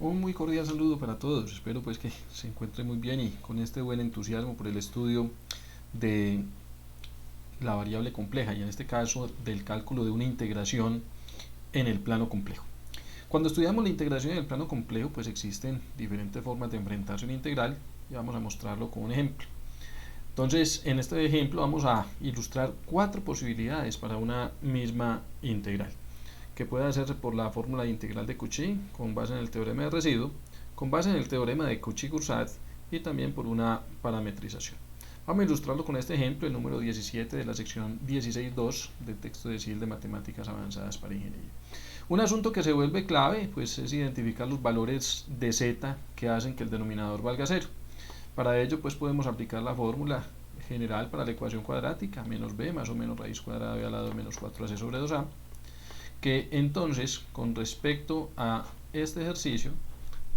Un muy cordial saludo para todos, espero pues que se encuentren muy bien y con este buen entusiasmo por el estudio de la variable compleja y en este caso del cálculo de una integración en el plano complejo. Cuando estudiamos la integración en el plano complejo pues existen diferentes formas de enfrentarse a una integral y vamos a mostrarlo con un ejemplo. Entonces en este ejemplo vamos a ilustrar 4 posibilidades para una misma integral, que puede hacerse por la fórmula de integral de Cauchy con base en el teorema de residuo, con base en el teorema de Cauchy-Goursat y también por una parametrización. Vamos a ilustrarlo con este ejemplo, el número 17 de la sección 16.2 del texto de CIL de Matemáticas Avanzadas para Ingeniería. Un asunto que se vuelve clave pues, es identificar los valores de z que hacen que el denominador valga 0. Para ello pues, podemos aplicar la fórmula general para la ecuación cuadrática, menos b más o menos raíz cuadrada b al lado de menos 4ac sobre 2a, que entonces con respecto a este ejercicio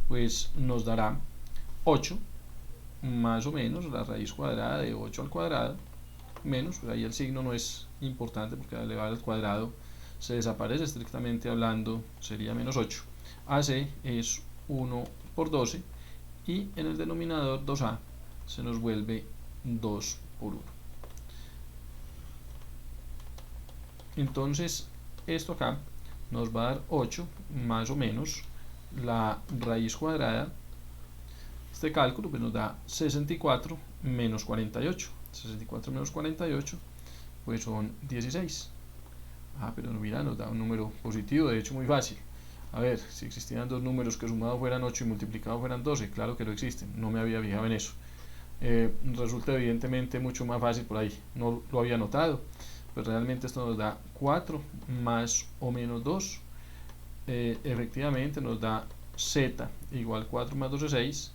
pues nos dará 8 más o menos la raíz cuadrada de 8 al cuadrado menos, pues ahí el signo no es importante porque al elevar al cuadrado se desaparece, estrictamente hablando sería menos 8. AC es 1 por 12 y en el denominador 2A se nos vuelve 2 por 1. Entonces esto acá nos va a dar 8 más o menos la raíz cuadrada. Este cálculo pues, nos da 64 menos 48. 64 menos 48 pues son 16. Pero mira, nos da un número positivo, de hecho muy fácil. A ver, si existieran dos números que sumados fueran 8 y multiplicados fueran 12, claro que lo existen, no me había fijado en eso. Resulta evidentemente mucho más fácil por ahí, no lo había notado, pues realmente esto nos da 4 más o menos 2, efectivamente nos da z igual 4 más 2 es 6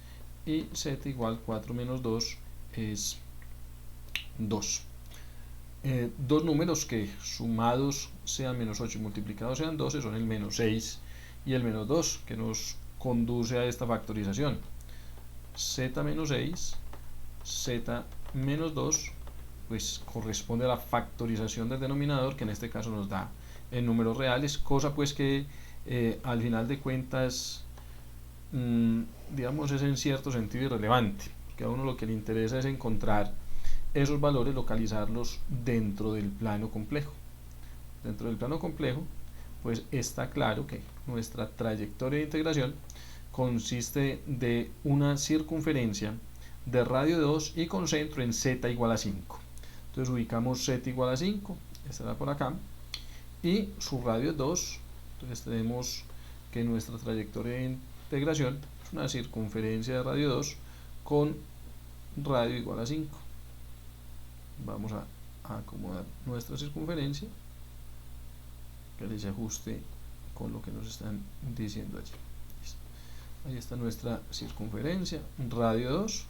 y z igual 4 menos 2 es 2. Dos números que sumados sean menos 8 y multiplicados sean 12 son el menos 6 y el menos 2, que nos conduce a esta factorización. Z menos 6, Z menos 2, pues corresponde a la factorización del denominador, que en este caso nos da en números reales, cosa pues que al final de cuentas, digamos, es en cierto sentido irrelevante, porque a uno lo que le interesa es encontrar esos valores, localizarlos dentro del plano complejo. Dentro del plano complejo, pues está claro que nuestra trayectoria de integración consiste de una circunferencia de radio 2 y con centro en z igual a 5. Entonces ubicamos z igual a 5, estará por acá, y su radio es 2. Entonces tenemos que nuestra trayectoria de integración es una circunferencia de radio 2 con radio igual a 5. Vamos a acomodar nuestra circunferencia que se ajuste con lo que nos están diciendo allí. Ahí está nuestra circunferencia, radio 2.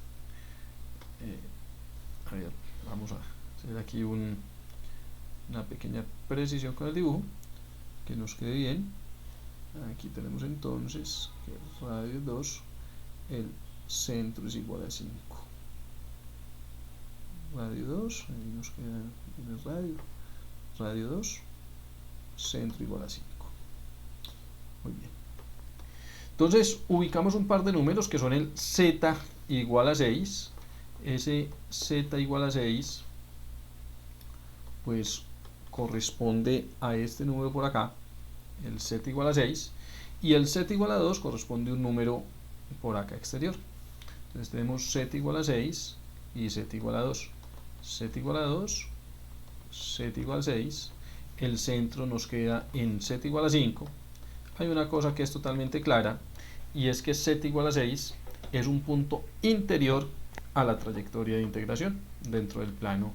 A ver, vamos a hacer aquí una pequeña precisión con el dibujo, que nos quede bien. Aquí tenemos entonces que radio 2, el centro es igual a 5. Radio 2, ahí nos queda el radio 2, centro igual a 5. Muy bien. Entonces ubicamos un par de números que son el z igual a 6. Ese z igual a 6 pues corresponde a este número por acá, el z igual a 6, y el z igual a 2 corresponde a un número por acá exterior. Entonces tenemos z igual a 6 y z igual a 2. Z igual a 2, z igual a 6, el centro nos queda en z igual a 5. Hay una cosa que es totalmente clara, y es que z igual a 6 es un punto interior a la trayectoria de integración dentro del plano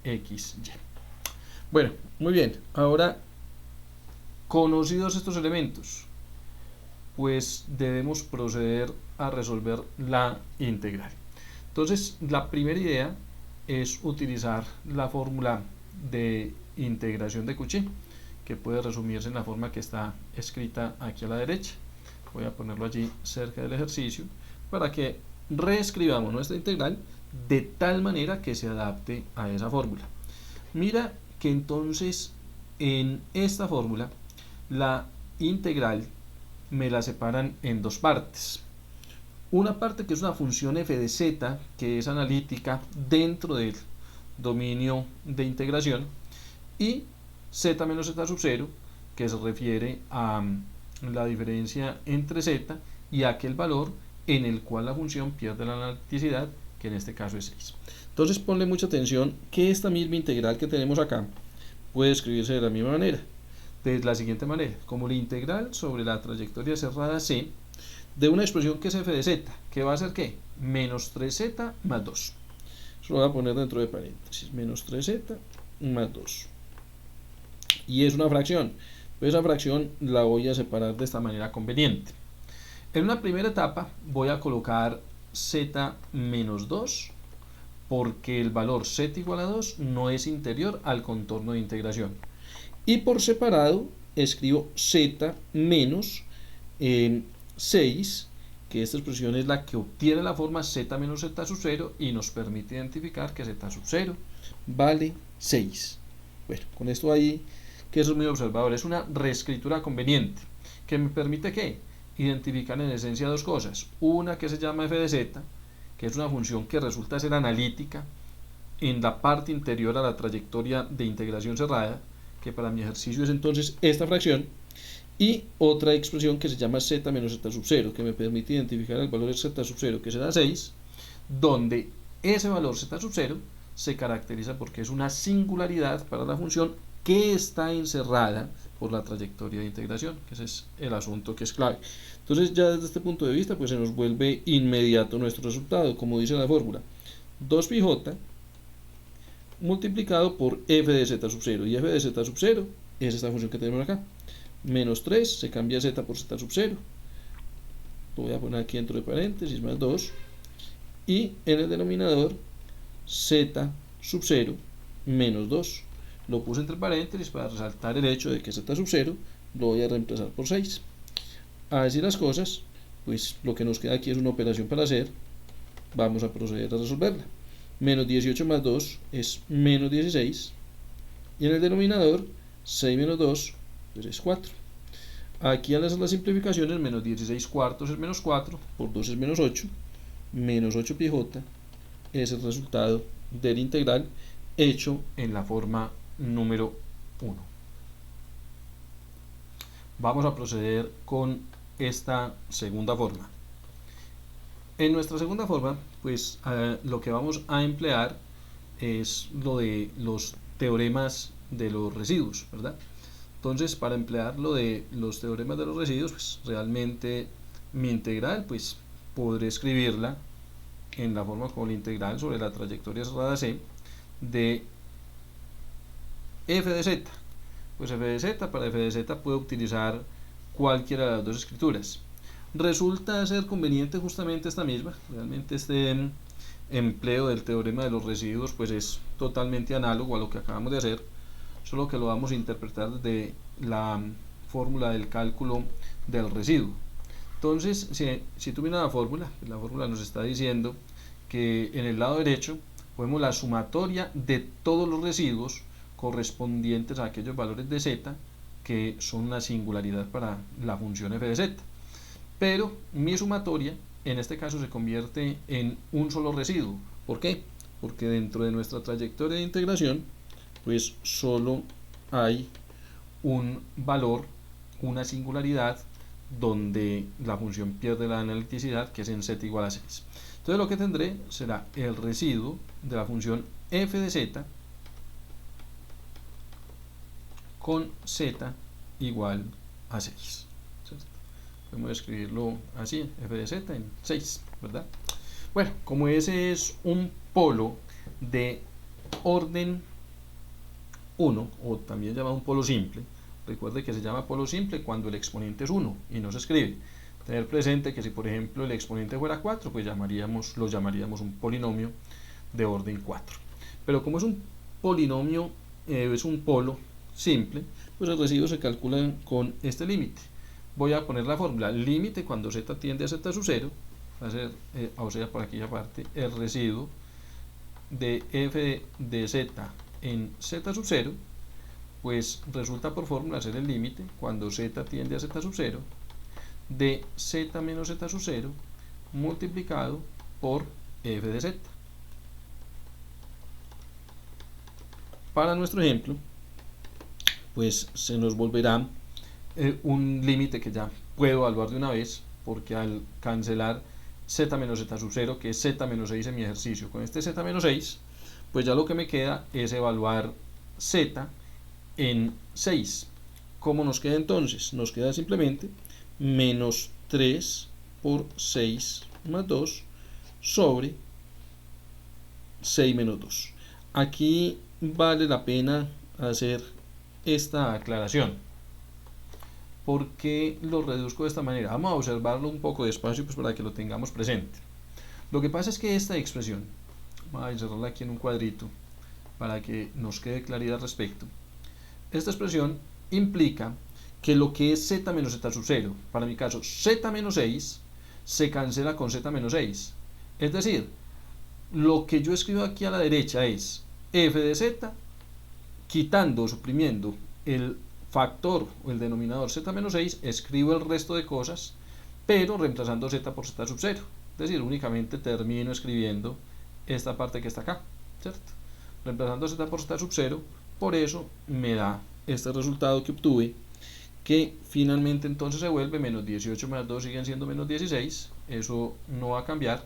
XY. Bueno, muy bien, ahora conocidos estos elementos, pues debemos proceder a resolver la integral. Entonces, la primera idea es utilizar la fórmula de integración de Cauchy, que puede resumirse en la forma que está escrita aquí a la derecha. Voy a ponerlo allí cerca del ejercicio para que reescribamos nuestra integral de tal manera que se adapte a esa fórmula. Mira que entonces en esta fórmula la integral me la separan en dos partes. Una parte que es una función f de z, que es analítica dentro del dominio de integración, y z menos z sub 0, que se refiere a la diferencia entre z y aquel valor en el cual la función pierde la analiticidad, que en este caso es 6. Entonces ponle mucha atención que esta misma integral que tenemos acá puede escribirse de la misma manera, de la siguiente manera, como la integral sobre la trayectoria cerrada C de una expresión que es f de z, que va a ser ¿qué? Menos 3z más 2. Eso lo voy a poner dentro de paréntesis, menos 3z más 2. Y es una fracción, pues esa fracción la voy a separar de esta manera conveniente. En una primera etapa voy a colocar z menos 2, porque el valor z igual a 2 no es interior al contorno de integración. Y por separado escribo z menos 6, que esta expresión es la que obtiene la forma z menos z sub 0 y nos permite identificar que z sub 0 vale 6. Bueno, con esto ahí, que eso es muy observador, es una reescritura conveniente, que me permite ¿qué? Identificar en esencia dos cosas. Una que se llama f de z, que es una función que resulta ser analítica en la parte interior a la trayectoria de integración cerrada, que para mi ejercicio es entonces esta fracción, y otra expresión que se llama z menos z sub 0, que me permite identificar el valor de z sub 0, que será 6, donde ese valor z sub 0 se caracteriza porque es una singularidad para la función que está encerrada por la trayectoria de integración, que ese es el asunto que es clave. Entonces ya desde este punto de vista pues se nos vuelve inmediato nuestro resultado, como dice la fórmula, 2πj multiplicado por f de z sub 0, y f de z sub 0 es esta función que tenemos acá, menos 3, se cambia z por z sub 0, lo voy a poner aquí dentro de paréntesis, más 2, y en el denominador z sub 0 menos 2, lo puse entre paréntesis para resaltar el hecho de que z sub 0 lo voy a reemplazar por 6. A decir las cosas, pues lo que nos queda aquí es una operación para hacer, vamos a proceder a resolverla. Menos 18 más 2 es menos 16, y en el denominador 6 menos 2 pues es 4. Aquí al hacer las simplificaciones, menos 16 cuartos es menos 4, por 2 es menos 8, menos 8πj es el resultado del integral hecho en la forma número 1. Vamos a proceder con esta segunda forma. En nuestra segunda forma, pues lo que vamos a emplear es lo de los teoremas de los residuos, ¿verdad? Entonces, para emplear lo de los teoremas de los residuos, pues realmente mi integral, pues podré escribirla en la forma como la integral sobre la trayectoria cerrada C de f de z. Pues f de z, para f de z puedo utilizar cualquiera de las dos escrituras. Resulta ser conveniente justamente esta misma, realmente este empleo del teorema de los residuos pues es totalmente análogo a lo que acabamos de hacer, solo que lo vamos a interpretar desde la fórmula del cálculo del residuo. Entonces, si tú miras la fórmula nos está diciendo que en el lado derecho ponemos la sumatoria de todos los residuos correspondientes a aquellos valores de z que son una singularidad para la función f de z. Pero mi sumatoria en este caso se convierte en un solo residuo. ¿Por qué? Porque dentro de nuestra trayectoria de integración pues solo hay un valor, una singularidad donde la función pierde la analiticidad, que es en z igual a 6. Entonces lo que tendré será el residuo de la función f de z con z igual a 6. Podemos escribirlo así, f de z en 6, ¿verdad? Bueno, como ese es un polo de orden 1, o también llamado un polo simple, recuerde que se llama polo simple cuando el exponente es 1 y no se escribe. Tener presente que si por ejemplo el exponente fuera 4, pues lo llamaríamos un polinomio de orden 4. Pero como es un polinomio, es un polo simple, pues el residuo se calcula con este límite. Voy a poner la fórmula, límite cuando z tiende a z sub 0, va a ser, o sea, por aquella parte, el residuo de f de z en z sub 0, pues resulta por fórmula ser el límite cuando z tiende a z sub 0 de z menos z sub 0 multiplicado por f de z. Para nuestro ejemplo, pues se nos volverá un límite que ya puedo evaluar de una vez, porque al cancelar z menos z sub 0, que es z menos 6 en mi ejercicio, con este z menos 6, pues ya lo que me queda es evaluar z en 6. ¿Cómo nos queda entonces? Nos queda simplemente menos 3 por 6 más 2 sobre 6 menos 2. Aquí vale la pena hacer esta aclaración. ¿Por qué lo reduzco de esta manera? Vamos a observarlo un poco despacio, pues para que lo tengamos presente. Lo que pasa es que esta expresión, vamos a encerrarla aquí en un cuadrito para que nos quede claridad al respecto. Esta expresión implica que lo que es z menos z sub 0, para mi caso z menos 6, se cancela con z menos 6. Es decir, lo que yo escribo aquí a la derecha es f de z, quitando o suprimiendo el factor o el denominador z menos 6, escribo el resto de cosas, pero reemplazando z por z sub 0. Es decir, únicamente termino escribiendo esta parte que está acá, ¿cierto? Reemplazando z por z sub 0, por eso me da este resultado que obtuve, que finalmente entonces se vuelve menos 18 más 2 siguen siendo menos 16. Eso no va a cambiar.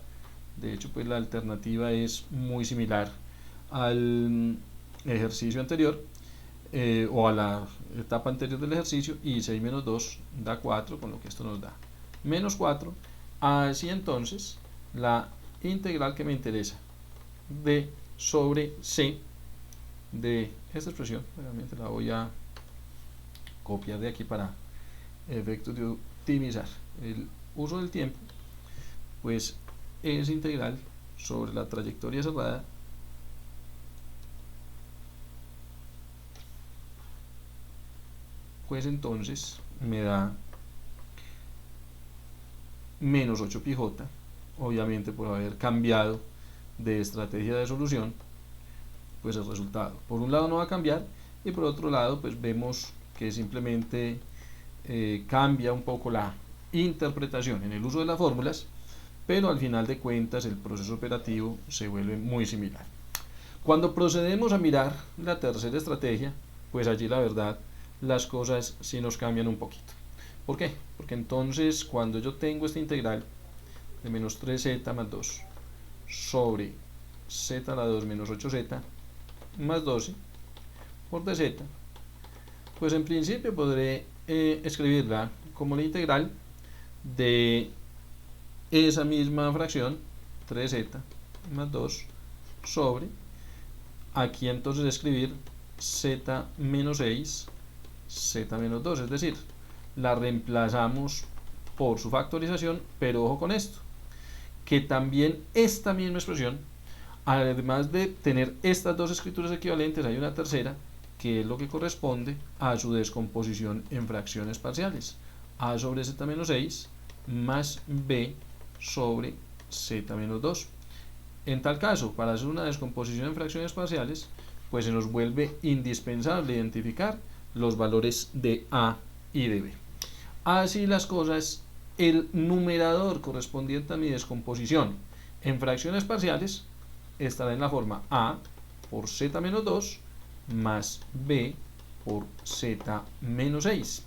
De hecho, pues la alternativa es muy similar al ejercicio anterior, o a la etapa anterior del ejercicio, y 6 menos 2 da 4, con lo que esto nos da menos 4. Así entonces, la integral que me interesa de sobre c de esta expresión, realmente la voy a copiar de aquí para efectos de optimizar el uso del tiempo, pues es integral sobre la trayectoria cerrada pues entonces me da menos 8 pi j, obviamente por haber cambiado de estrategia de solución, pues el resultado por un lado no va a cambiar, y por otro lado pues vemos que simplemente cambia un poco la interpretación en el uso de las fórmulas, pero al final de cuentas el proceso operativo se vuelve muy similar. Cuando procedemos a mirar la tercera estrategia, pues allí la verdad las cosas sí nos cambian un poquito. ¿Por qué? Porque entonces cuando yo tengo esta integral de menos 3z más 2 sobre z a la 2 menos 8z más 12 por dz, pues en principio podré escribirla como la integral de esa misma fracción 3z más 2 sobre, aquí entonces escribir z menos 6 z menos 2, es decir, la reemplazamos por su factorización, pero ojo con esto, que también esta misma expresión, además de tener estas dos escrituras equivalentes, hay una tercera, que es lo que corresponde a su descomposición en fracciones parciales, a sobre z menos 6 más b sobre z menos 2. En tal caso, para hacer una descomposición en fracciones parciales, pues se nos vuelve indispensable identificar los valores de a y de b. Así las cosas, el numerador correspondiente a mi descomposición en fracciones parciales estará en la forma a por z menos 2 más b por z menos 6,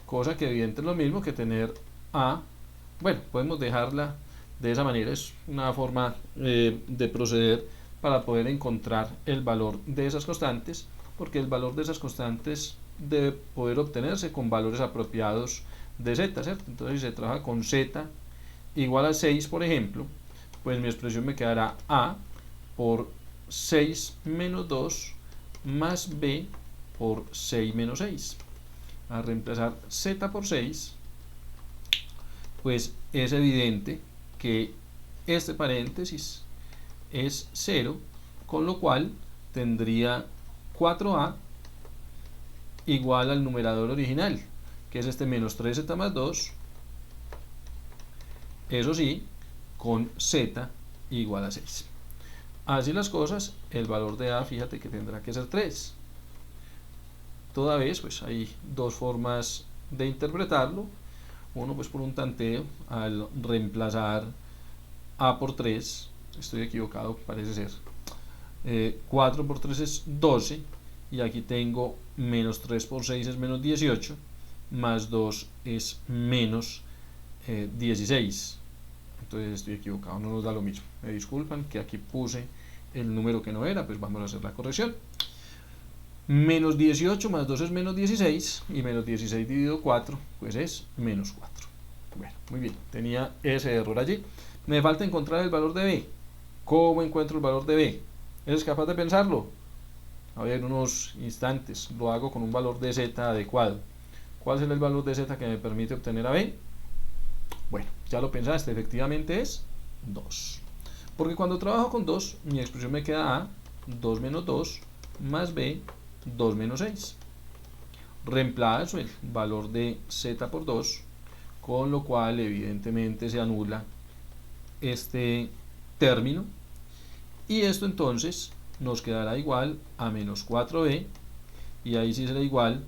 cosa que evidentemente es lo mismo que tener a, bueno, podemos dejarla de esa manera, es una forma de proceder para poder encontrar el valor de esas constantes, porque el valor de esas constantes debe poder obtenerse con valores apropiados de z, ¿cierto? Entonces si se trabaja con z igual a 6, por ejemplo, pues mi expresión me quedará a por 6 menos 2 más b por 6 menos 6. A reemplazar z por 6, pues es evidente que este paréntesis es 0, con lo cual tendría 4a igual al numerador original, que es este menos 3z más 2, eso sí, con z igual a 6. Así las cosas, el valor de a, fíjate que tendrá que ser 3. Toda vez, pues hay dos formas de interpretarlo. 1 pues por un tanteo, al reemplazar a por 3, estoy equivocado, parece ser, 4 por 3 es 12, y aquí tengo menos 3 por 6 es menos 18, más 2 es menos 16. Entonces estoy equivocado, no nos da lo mismo. Me disculpan que aquí puse el número que no era, pues vamos a hacer la corrección. Menos 18 más 2 es menos 16, y menos 16 dividido 4 pues es menos 4. Bueno, muy bien, tenía ese error allí. Me falta encontrar el valor de b. ¿Cómo encuentro el valor de b? ¿Eres capaz de pensarlo? A ver, unos instantes. Lo hago con un valor de z adecuado. ¿Cuál es el valor de z que me permite obtener a b? Bueno, ya lo pensaste, efectivamente es 2. Porque cuando trabajo con 2, mi expresión me queda a 2 menos 2 más b 2 menos 6. Reemplazo el valor de z por 2, con lo cual evidentemente se anula este término, y esto entonces nos quedará igual a menos 4b, y ahí sí será igual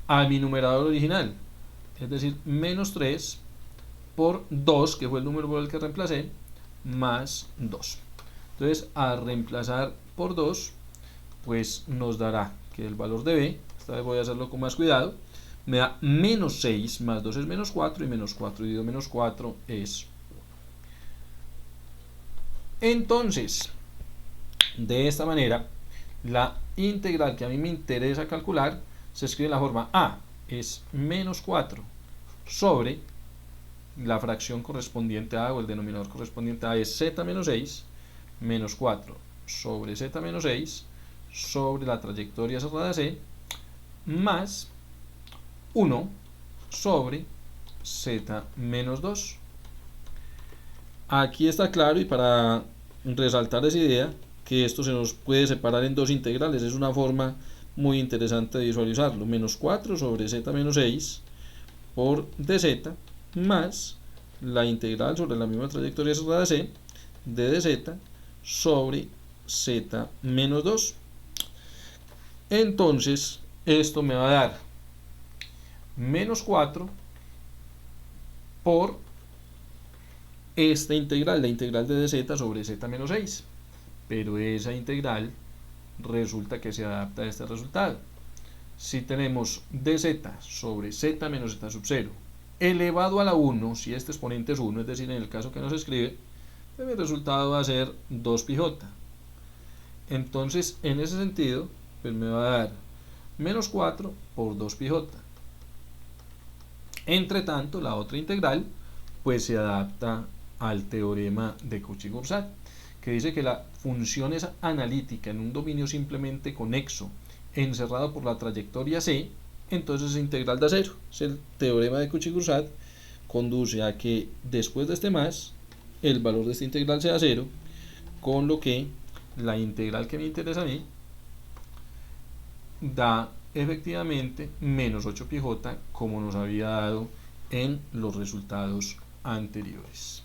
a mi numerador original, es decir, menos 3 por 2, que fue el número por el que reemplacé, más 2. Entonces, al reemplazar por 2, pues nos dará que el valor de b, esta vez voy a hacerlo con más cuidado, me da menos 6 más 2 es menos 4, y menos 4 dividido menos 4 es 1. Entonces, de esta manera, la integral que a mí me interesa calcular se escribe en la forma a es menos 4 sobre la fracción correspondiente a, o el denominador correspondiente a es z menos 6, menos 4 sobre z menos 6 sobre la trayectoria cerrada C, más 1 sobre z menos 2. Aquí está claro, y para resaltar esa idea, que esto se nos puede separar en dos integrales. Es una forma muy interesante de visualizarlo. Menos 4 sobre z menos 6 por dz, más la integral sobre la misma trayectoria cerrada C de dz sobre z menos 2. Entonces, esto me va a dar menos 4 por esta integral, la integral de dz sobre z menos 6. Pero esa integral resulta que se adapta a este resultado. Si tenemos dz sobre z menos z sub 0 elevado a la 1, si este exponente es 1, es decir, en el caso que nos escribe, pues el resultado va a ser 2π. Entonces, en ese sentido, pues me va a dar menos 4 por 2π. Entre tanto, la otra integral, pues se adapta al teorema de Cauchy-Grosset, que dice que la función es analítica en un dominio simplemente conexo, encerrado por la trayectoria C, entonces es integral da 0. Es el teorema de Cauchy-Grosset, conduce a que después de este más, el valor de esta integral sea 0, con lo que la integral que me interesa a mí da efectivamente menos 8π, como nos había dado en los resultados anteriores.